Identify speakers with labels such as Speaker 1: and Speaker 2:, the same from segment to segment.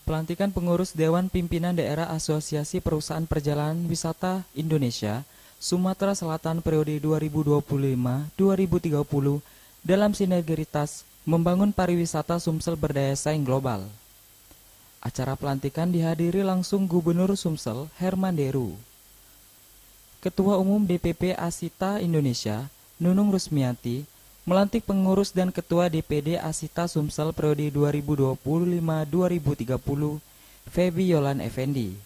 Speaker 1: Pelantikan pengurus Dewan Pimpinan Daerah Asosiasi Perusahaan Perjalanan Wisata Indonesia Sumatera Selatan periode 2025-2030 dalam sinergitas membangun pariwisata Sumsel berdaya saing global. Acara pelantikan dihadiri langsung Gubernur Sumsel Herman Deru, Ketua Umum DPP Asita Indonesia Nunung Rusmiati, melantik pengurus dan Ketua DPD Asita Sumsel periode 2025-2030 Febi Yolan Effendi.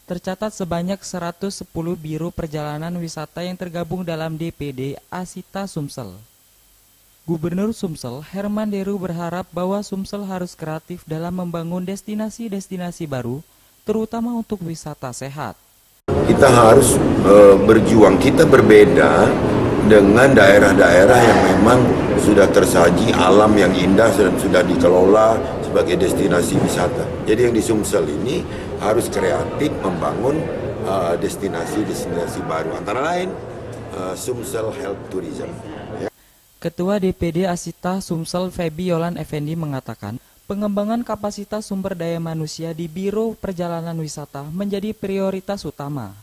Speaker 1: Tercatat sebanyak 110 biro perjalanan wisata yang tergabung dalam DPD Asita Sumsel. Gubernur Sumsel Herman Deru berharap bahwa Sumsel harus kreatif dalam membangun destinasi-destinasi baru, terutama untuk wisata sehat.
Speaker 2: Kita harus berjuang, kita berbeda dengan daerah-daerah yang memang sudah tersaji alam yang indah dan sudah dikelola sebagai destinasi wisata. Jadi yang di Sumsel ini harus kreatif membangun destinasi-destinasi baru, antara lain Sumsel Health Tourism. Ya.
Speaker 1: Ketua DPD Asita Sumsel Febi Yolan Effendi mengatakan, pengembangan kapasitas sumber daya manusia di Biro Perjalanan Wisata menjadi prioritas utama.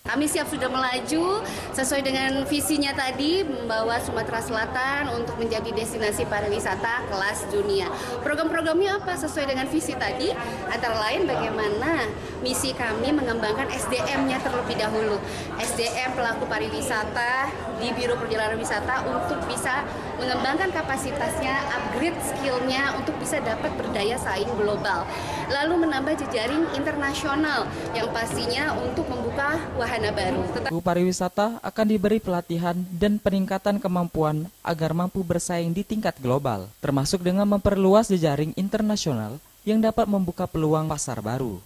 Speaker 3: Kami siap sudah melaju sesuai dengan visinya tadi, membawa Sumatera Selatan untuk menjadi destinasi pariwisata kelas dunia. Program-programnya apa sesuai dengan visi tadi? Antara lain bagaimana misi kami mengembangkan SDM-nya terlebih dahulu. SDM pelaku pariwisata di Biro Perjalanan Wisata untuk bisa mengembangkan kapasitasnya, upgrade skill-nya untuk bisa dapat berdaya saing global. Lalu menambah jejaring internasional yang pastinya untuk membuka wahana baru.
Speaker 1: Pariwisata akan diberi pelatihan dan peningkatan kemampuan agar mampu bersaing di tingkat global, termasuk dengan memperluas jejaring internasional yang dapat membuka peluang pasar baru.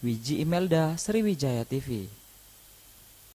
Speaker 1: Wiji Imelda, Sriwijaya TV.